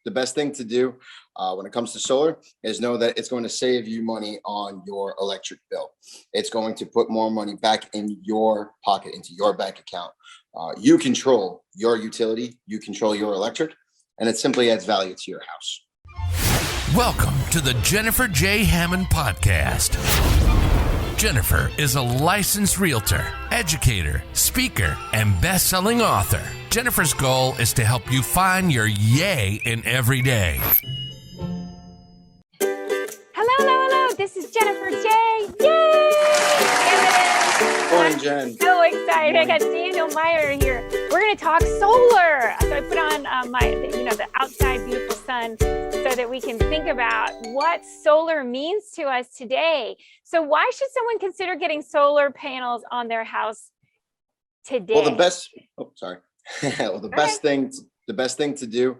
the best thing to do when it comes to solar is know that it's going to save you money on your electric bill. It's going to put more money back in your pocket, into your bank account. You control your utility, you control your electric, and it simply adds value to your house. Welcome to the Jennifer J. Hammond Podcast. Jennifer is a licensed realtor, educator, speaker, and best-selling author. Jennifer's goal is to help you find your yay in every day. Hello. This is Jennifer J. Yay! Morning, Jen. So excited. I got Daniel Meyer here. We're going to talk solar. So I put on the outside beautiful sun so that we can think about what solar means to us today. So why should someone consider getting solar panels on their house today? Well, the best thing to do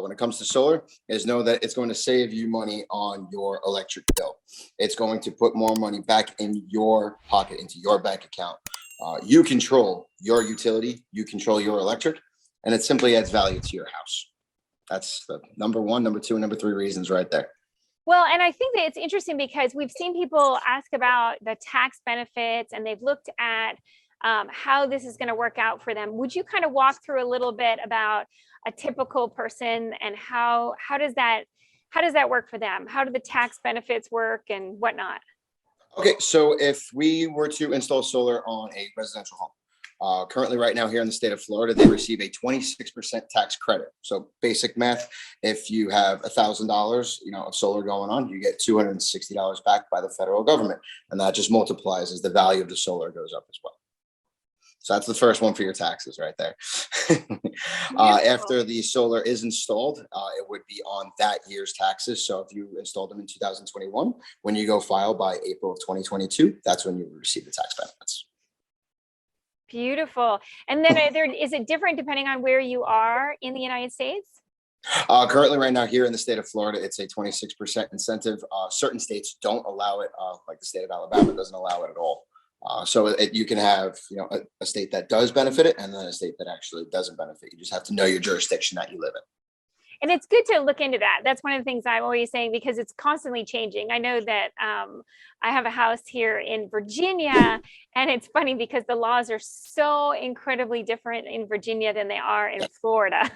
when it comes to solar is know that it's going to save you money on your electric bill. It's going to put more money back in your pocket, into your bank account. You control your utility, you control your electric, and it simply adds value to your house. That's the number one, number two, and number three reasons right there. Well, and I think that it's interesting because we've seen people ask about the tax benefits and they've looked at how this is going to work out for them. Would you kind of walk through a little bit about a typical person and how does that work for them? How do the tax benefits work and whatnot? Okay, so if we were to install solar on a residential home, currently right now here in the state of Florida, they receive a 26% tax credit. So basic math, if you have $1,000, of solar going on, you get $260 back by the federal government. And that just multiplies as the value of the solar goes up as well. So that's the first one for your taxes right there. After the solar is installed, it would be on that year's taxes. So if you installed them in 2021, when you go file by April of 2022, that's when you receive the tax benefits. Beautiful. And then is it different depending on where you are in the United States? Currently right now here in the state of Florida, it's a 26% incentive. Certain states don't allow it, like the state of Alabama doesn't allow it at all. So you can have, a state that does benefit it and then a state that actually doesn't benefit. You just have to know your jurisdiction that you live in. And it's good to look into that. That's one of the things I'm always saying because it's constantly changing. I know that I have a house here in Virginia, and it's funny because the laws are so incredibly different in Virginia than they are in Florida.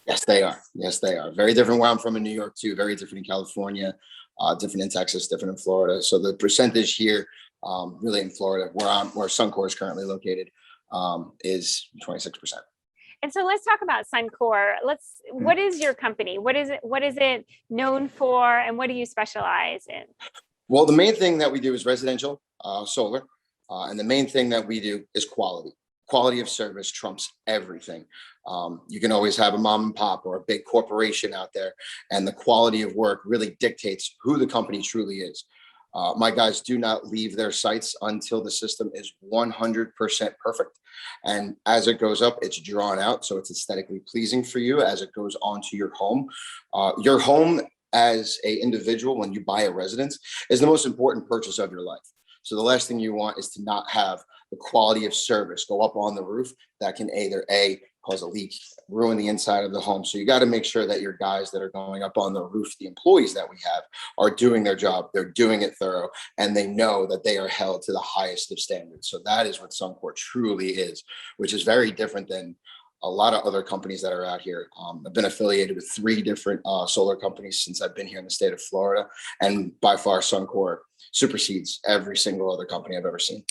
Yes, they are. Very different where I'm from in New York too. Very different in California, different in Texas, different in Florida. So the percentage here, really in Florida, where Suncor is currently located, is 26%. And so let's talk about Suncor. What is your company? What is it known for? And what do you specialize in? Well, the main thing that we do is residential solar. And the main thing that we do is quality. Quality of service trumps everything. You can always have a mom and pop or a big corporation out there, and the quality of work really dictates who the company truly is. My guys do not leave their sites until the system is 100% perfect. And as it goes up, it's drawn out. So it's aesthetically pleasing for you as it goes onto your home. Your home as an individual, when you buy a residence, is the most important purchase of your life. So the last thing you want is to not have the quality of service go up on the roof that can either cause a leak, ruin the inside of the home. So you got to make sure that your guys that are going up on the roof, the employees that we have, are doing their job. They're doing it thorough, and they know that they are held to the highest of standards. So that is what Suncor truly is, which is very different than a lot of other companies that are out here. I've been affiliated with 3 different solar companies since I've been here in the state of Florida. And by far, Suncor supersedes every single other company I've ever seen.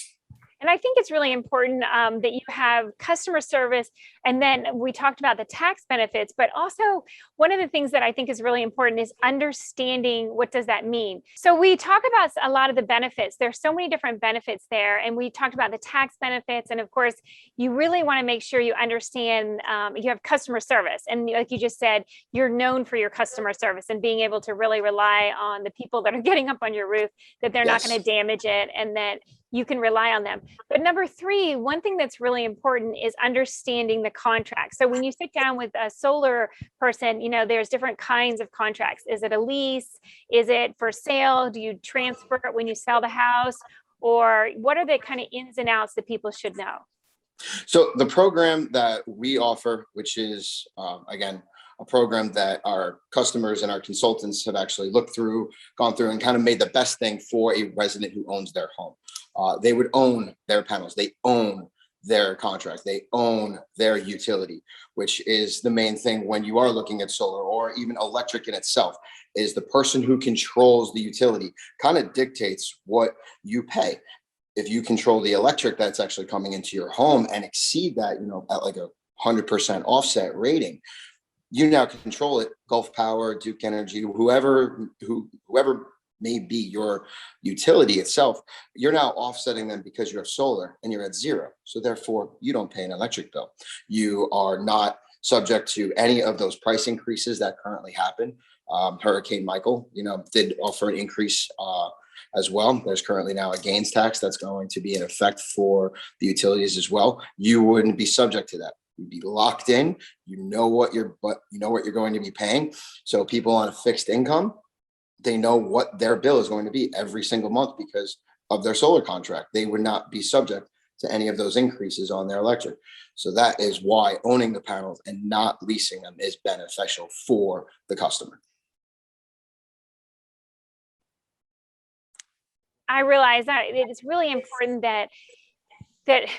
And I think it's really important that you have customer service. And then we talked about the tax benefits, but also one of the things that I think is really important is understanding what does that mean. So we talk about a lot of the benefits. There's so many different benefits there. And we talked about the tax benefits. And of course, you really want to make sure you understand you have customer service. And like you just said, you're known for your customer service and being able to really rely on the people that are getting up on your roof, that they're not going to damage it, and that you can rely on them. But number 3, one thing that's really important is understanding the contract. So when you sit down with a solar person, there's different kinds of contracts. Is it a lease? Is it for sale? Do you transfer it when you sell the house? Or what are the kind of ins and outs that people should know? So the program that we offer, which is, again, a program that our customers and our consultants have actually gone through and kind of made the best thing for a resident who owns their home. They would own their panels. They own their contract. They own their utility, which is the main thing when you are looking at solar or even electric in itself, is the person who controls the utility kind of dictates what you pay. If you control the electric that's actually coming into your home and exceed that, at like 100% offset rating, you now control it. Gulf Power, Duke Energy, whoever may be your utility itself, you're now offsetting them because you have solar and you're at zero. So therefore, you don't pay an electric bill. You are not subject to any of those price increases that currently happen. Hurricane Michael, did offer an increase as well. There's currently now a gains tax that's going to be in effect for the utilities as well. You wouldn't be subject to that. You'd be locked in. You know what you're going to be paying. So people on a fixed income, they know what their bill is going to be every single month because of their solar contract. They would not be subject to any of those increases on their electric. So that is why owning the panels and not leasing them is beneficial for the customer. I realize that it is really important that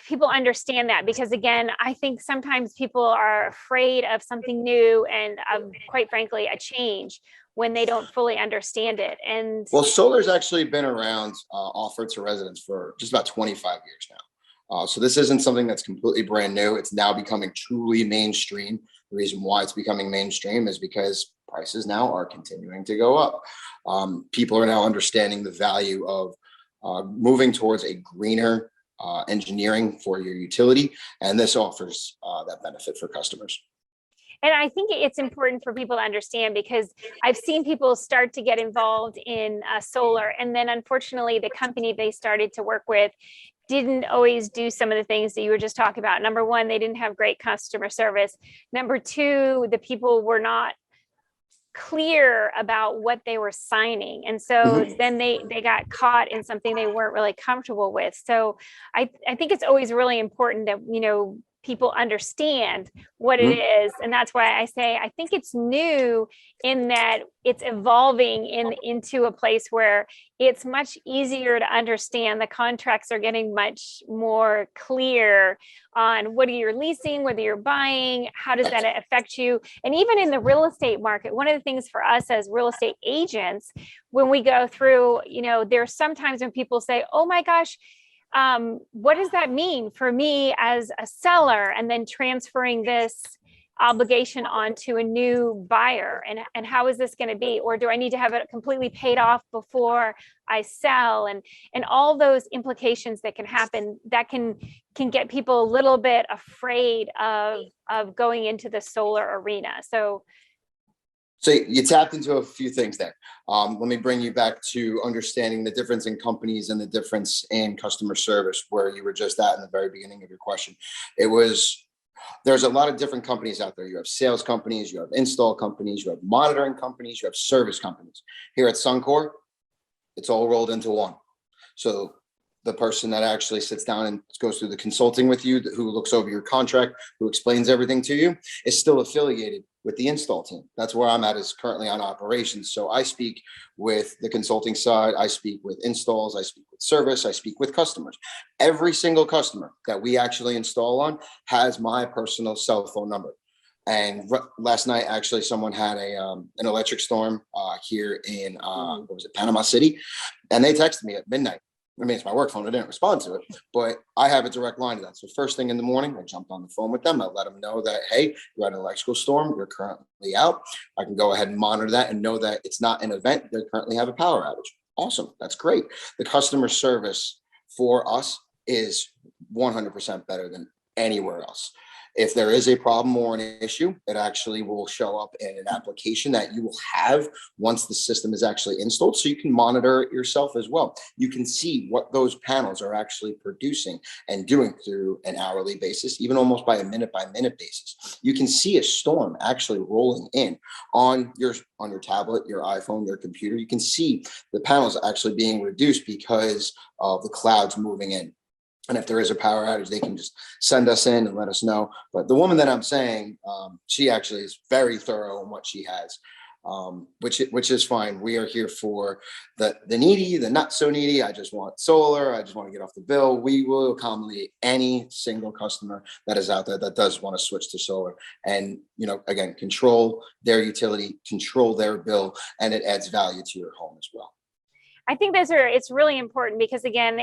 people understand that, because again, I think sometimes people are afraid of something new and of, quite frankly, a change when they don't fully understand it. And well, solar's actually been around, offered to residents for just about 25 years now. So this isn't something that's completely brand new. It's now becoming truly mainstream. The reason why it's becoming mainstream is because prices now are continuing to go up. People are now understanding the value of moving towards a greener engineering for your utility, and this offers that benefit for customers. And I think it's important for people to understand, because I've seen people start to get involved in solar, and then unfortunately the company they started to work with didn't always do some of the things that you were just talking about. Number one, they didn't have great customer service. Number two, the people were not clear about what they were signing, and so then they got caught in something they weren't really comfortable with. So I think it's always really important that people understand what it is, and that's why I say I think it's new in that it's evolving into a place where it's much easier to understand. The contracts are getting much more clear on what you're leasing, whether you're buying, how does that affect you. And even in the real estate market, one of the things for us as real estate agents, when we go through, there's sometimes when people say, oh my gosh, what does that mean for me as a seller, and then transferring this obligation onto a new buyer, and how is this going to be, or do I need to have it completely paid off before I sell, and all those implications that can happen that can get people a little bit afraid of going into the solar arena. So you tapped into a few things there. Let me bring you back to understanding the difference in companies and the difference in customer service, where you were just at in the very beginning of your question. There's a lot of different companies out there. You have sales companies, you have install companies, you have monitoring companies, you have service companies. Here at Suncor, it's all rolled into one. So the person that actually sits down and goes through the consulting with you, who looks over your contract, who explains everything to you, is still affiliated with the install team. That's where I'm at, is currently on operations. So I speak with the consulting side, I speak with installs, I speak with service, I speak with customers. Every single customer that we actually install on has my personal cell phone number. And last night, actually, someone had an electric storm here in Panama City, and they texted me at midnight. I mean, it's my work phone. I didn't respond to it, but I have a direct line to that. So first thing in the morning, I jumped on the phone with them. I let them know that, hey, you had an electrical storm. You're currently out. I can go ahead and monitor that and know that it's not an event. They currently have a power outage. Awesome. That's great. The customer service for us is 100% better than anywhere else. If there is a problem or an issue, it actually will show up in an application that you will have once the system is actually installed, so you can monitor it yourself as well. You can see what those panels are actually producing and doing through an hourly basis, even almost by a minute basis. You can see a storm actually rolling in on your tablet, your iPhone, your computer. You can see the panels actually being reduced because of the clouds moving in. And if there is a power outage, they can just send us in and let us know. But the woman that I'm saying, she actually is very thorough in what she has, which is fine. We are here for the needy, the not so needy. I just want solar. I just want to get off the bill. We will accommodate any single customer that is out there that does want to switch to solar. And, again, control their utility, control their bill, and it adds value to your home as well. I think it's really important because, again,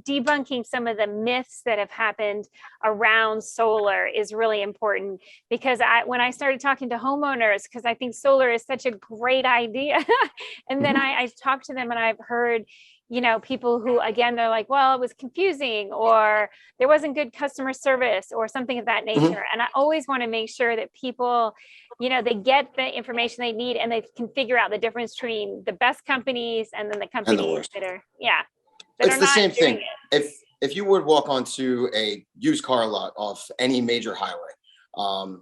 debunking some of the myths that have happened around solar is really important, because when I started talking to homeowners, because I think solar is such a great idea, and then I talked to them and I've heard, people who, again, they're like, well, it was confusing, or there wasn't good customer service, or something of that nature. And I always want to make sure that people, they get the information they need and they can figure out the difference between the best companies and then the companies that are, it's the same thing. If you would walk onto a used car lot off any major highway,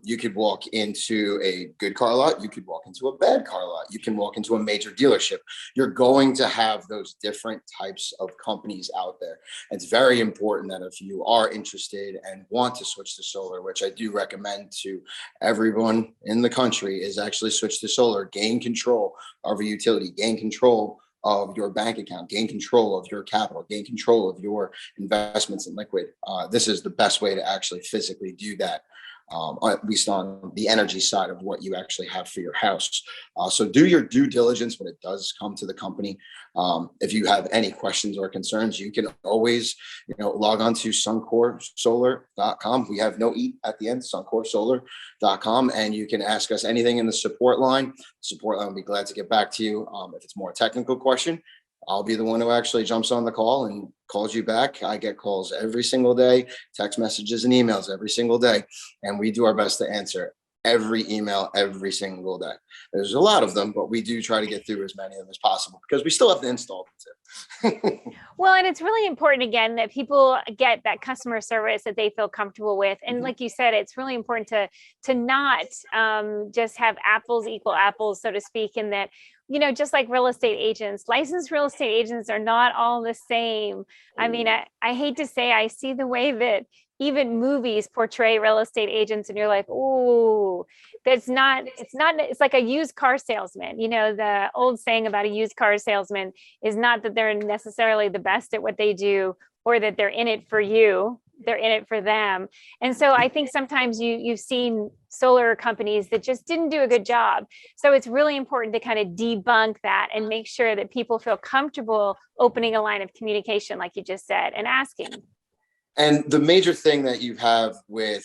you could walk into a good car lot. You could walk into a bad car lot. You can walk into a major dealership. You're going to have those different types of companies out there. It's very important that if you are interested and want to switch to solar, which I do recommend to everyone in the country, is actually switch to solar, gain control of your utility, gain control of your bank account, gain control of your capital, gain control of your investments in liquid. This is the best way to actually physically do that. At least on the energy side of what you actually have for your house. So do your due diligence when it does come to the company. If you have any questions or concerns, you can always, log on to suncorsolar.com. We have no E at the end, suncorsolar.com, and you can ask us anything in the support line. The support line will be glad to get back to you. If it's more a technical question, I'll be the one who actually jumps on the call and calls you back. I get calls every single day, text messages and emails every single day. And we do our best to answer every email every single day. There's a lot of them, but we do try to get through as many of them as possible because we still have to install them too. Well, and it's really important, again, that people get that customer service that they feel comfortable with. And like you said, it's really important to not just have apples equal apples, so to speak, in that, just like real estate agents, licensed real estate agents are not all the same. I mean, I hate to say, I see the way that even movies portray real estate agents, and you're like, oh, it's like a used car salesman. The old saying about a used car salesman is not that they're necessarily the best at what they do, or that they're in it for you. They're in it for them. And so I think sometimes you've seen solar companies that just didn't do a good job. So it's really important to kind of debunk that and make sure that people feel comfortable opening a line of communication, like you just said, and asking. And the major thing that you have with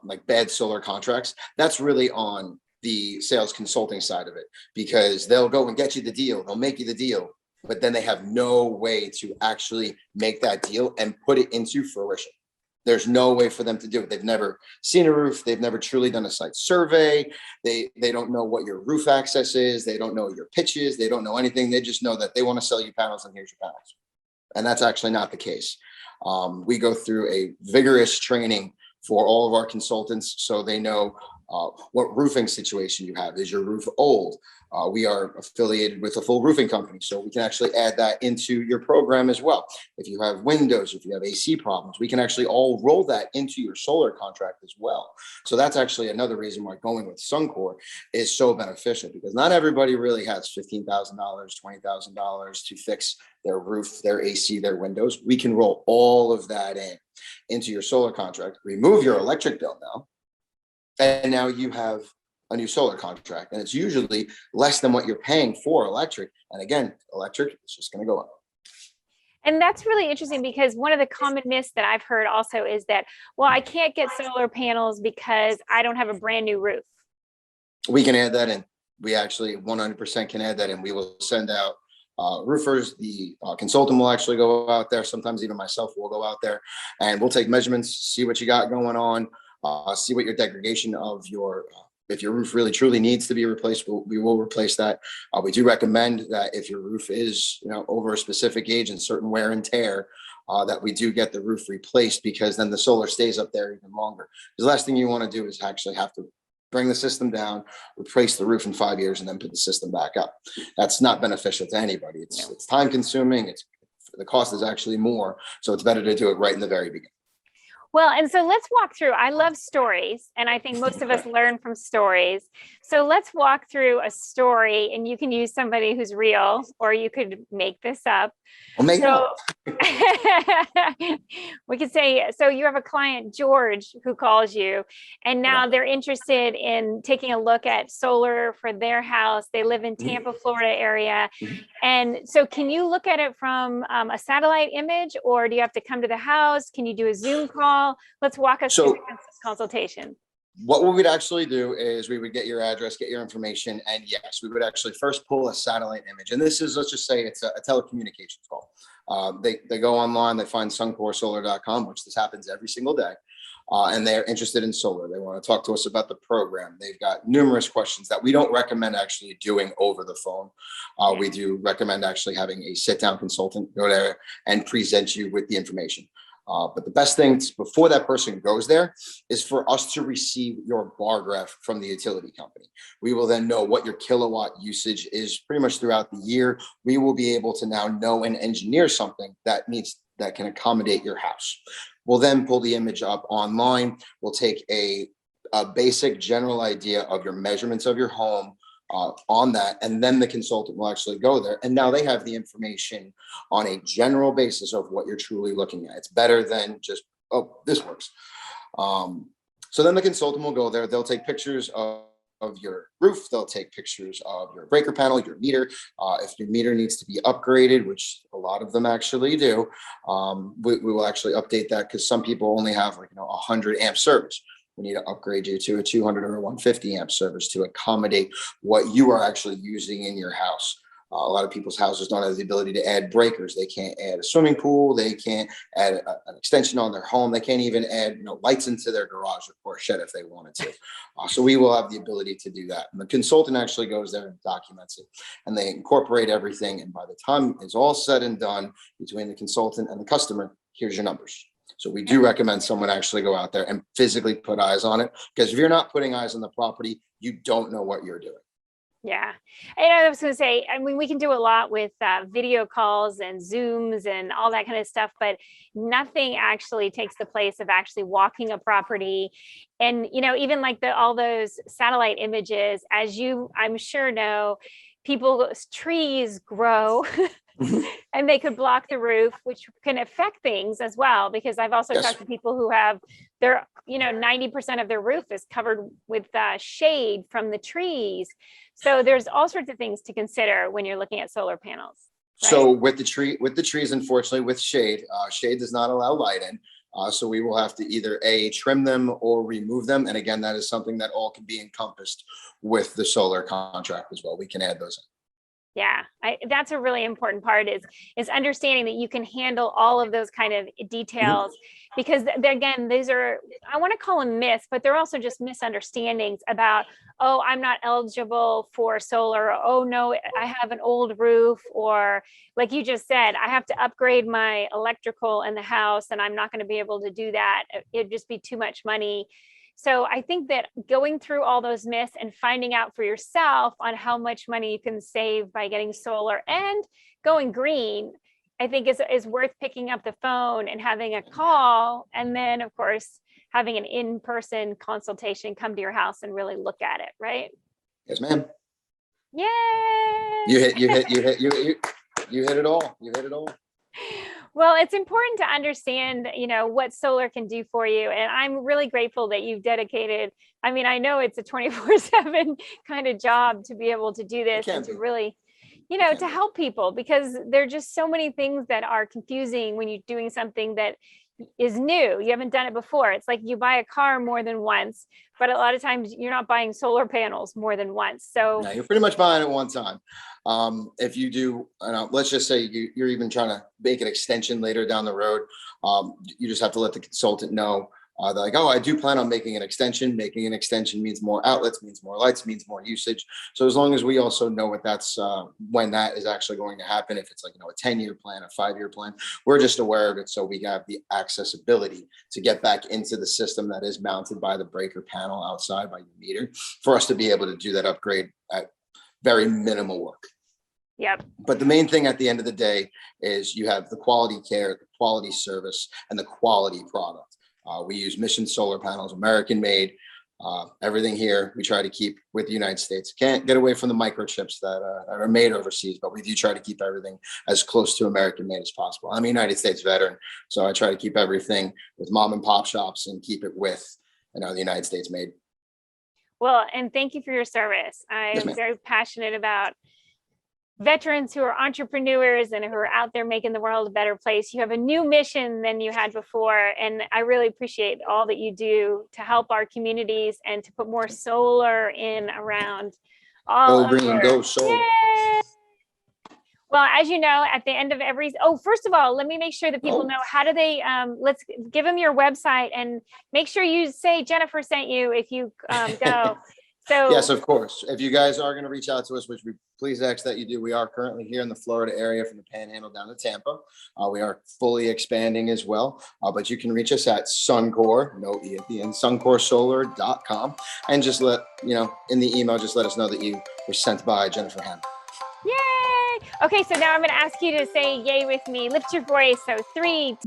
like bad solar contracts, that's really on the sales consulting side of it, because they'll go and get you the deal. They'll make you the deal, but then they have no way to actually make that deal and put it into fruition. There's no way for them to do it. They've never seen a roof. They've never truly done a site survey. They don't know what your roof access is. They don't know your pitches. They don't know anything. They just know that they want to sell you panels, and here's your panels. And that's actually not the case. We go through a vigorous training for all of our consultants, so they know what roofing situation you have. Is your roof old? We are affiliated with a full roofing company, so we can actually add that into your program as well. If you have windows, if you have AC problems, we can actually all roll that into your solar contract as well. So that's actually another reason why going with Suncor is so beneficial, because not everybody really has $15,000, $20,000 to fix their roof, their AC, their windows. We can roll all of that into your solar contract, remove your electric bill now, and now you have a new solar contract, and it's usually less than what you're paying for electric. And again, electric is just going to go up. And that's really interesting, because one of the common myths that I've heard also is that, well, I can't get solar panels because I don't have a brand new roof. We can add that in. We actually 100% can add that in. We will send out roofers. The consultant will actually go out there. Sometimes even myself will go out there, and we'll take measurements, see what you got going on, see what your degradation of your if your roof really truly needs to be replaced, we will replace that. We do recommend that if your roof is, over a specific age and certain wear and tear, that we do get the roof replaced, because then the solar stays up there even longer. The last thing you want to do is actually have to bring the system down, replace the roof in 5 years, and then put the system back up. That's not beneficial to anybody. It's time consuming. It's the cost is actually more. So it's better to do it right in the very beginning. Well, and so let's walk through. I love stories, and I think most of us learn from stories. So let's walk through a story, and you can use somebody who's real, or you could make this up. Well, make it So up. we could say, so you have a client, George, who calls you, and now they're interested in taking a look at solar for their house. They live in Tampa, Florida area. And so can you look at it from a satellite image, or do you have to come to the house? Can you do a Zoom call? Let's walk us through the consultation. What we would actually do is we would get your address, get your information, and yes, we would actually first pull a satellite image. And this is, let's just say it's a telecommunications call. They go online, they find suncoresolar.com, which this happens every single day. And they're interested in solar. They want to talk to us about the program. They've got numerous questions that we don't recommend actually doing over the phone. We do recommend actually having a sit-down consultant go there and present you with the information. But the best thing before that person goes there is for us to receive your bar graph from the utility company. We will then know what your kilowatt usage is pretty much throughout the year. We will be able to now know and engineer something that can accommodate your house. We'll then pull the image up online. We'll take a basic general idea of your measurements of your home on that, and then the consultant will actually go there, and now they have the information on a general basis of what you're truly looking at. It's better than just, oh, this works. So then the consultant will go there. They'll take pictures of your roof. They'll take pictures of your breaker panel, your meter. If your meter needs to be upgraded, which a lot of them actually do, we will actually update that, because some people only have 100 amp service. We need to upgrade you to a 200 or 150 amp service to accommodate what you are actually using in your house. A lot of people's houses don't have the ability to add breakers. They can't add a swimming pool. They can't add an extension on their home. They can't even add lights into their garage or shed if they wanted to. So we will have the ability to do that. And the consultant actually goes there and documents it, and they incorporate everything. And by the time it's all said and done between the consultant and the customer, here's your numbers. So we do recommend someone actually go out there and physically put eyes on it, because if you're not putting eyes on the property, you don't know what you're doing. Yeah. And I was going to say, I mean, we can do a lot with video calls and Zooms and all that kind of stuff, but nothing actually takes the place of actually walking a property. And, even like all those satellite images, as you, I'm sure know, people's trees grow and they could block the roof, which can affect things as well. Because I've also talked to people who have their, 90% of their roof is covered with shade from the trees. So there's all sorts of things to consider when you're looking at solar panels. Right? So with the trees, unfortunately, with shade does not allow light in. So we will have to either trim them or remove them. And again, that is something that all can be encompassed with the solar contract as well. We can add those in. Yeah, that's a really important part is understanding that you can handle all of those kind of details, because again, these are, I want to call them myths, but they're also just misunderstandings about, oh, I'm not eligible for solar. Or, oh no, I have an old roof, or like you just said, I have to upgrade my electrical in the house and I'm not going to be able to do that. It'd just be too much money. So I think that going through all those myths and finding out for yourself on how much money you can save by getting solar and going green, I think is worth picking up the phone and having a call. And then of course, having an in-person consultation, come to your house and really look at it. Right? Yes, ma'am. Yay! You hit it all. You hit it all. Well, it's important to understand, what solar can do for you. And I'm really grateful that you've dedicated. I mean, I know it's a 24/7 kind of job to be able to do this and to really, to help people, because there are just so many things that are confusing when you're doing something that is new. You haven't done it before. It's like you buy a car more than once, but a lot of times you're not buying solar panels more than once. So no, you're pretty much buying it one time. If you do, let's just say you're even trying to make an extension later down the road, you just have to let the consultant know. They're like, oh, I do plan on making an extension. Making an extension means more outlets, means more lights, means more usage. So as long as we also know when that is actually going to happen, if it's like, a 10-year plan, a 5-year plan, we're just aware of it. So we have the accessibility to get back into the system that is mounted by the breaker panel outside by your meter, for us to be able to do that upgrade at very minimal work. Yep. But the main thing at the end of the day is you have the quality care, the quality service, and the quality product. We use Mission solar panels, American made. Everything here we try to keep with the United States. Can't get away from the microchips that are made overseas, but we do try to keep everything as close to American made as possible. I'm a United States veteran, so I try to keep everything with mom and pop shops and keep it with, the United States made. Well, and thank you for your service. I Yes, am ma'am. very passionate about veterans who are entrepreneurs and who are out there making the world a better place. You have a new mission than you had before, and I really appreciate all that you do to help our communities and to put more solar in around all Go green, over. go solar. Yay! Well, as you know, at the end of every, first of all, let me make sure that people know, how do they, let's give them your website and make sure you say Jennifer sent you if you go. So Yes, of course. If you guys are going to reach out to us, which we please ask that you do, we are currently here in the Florida area from the Panhandle down to Tampa. We are fully expanding as well, but you can reach us at Suncor, no E at the end, suncorsolar.com, and just let, in the email, just let us know that you were sent by Jennifer Hammond. yay! Okay, so now I'm going to ask you to say yay with me. Lift your voice. So 3,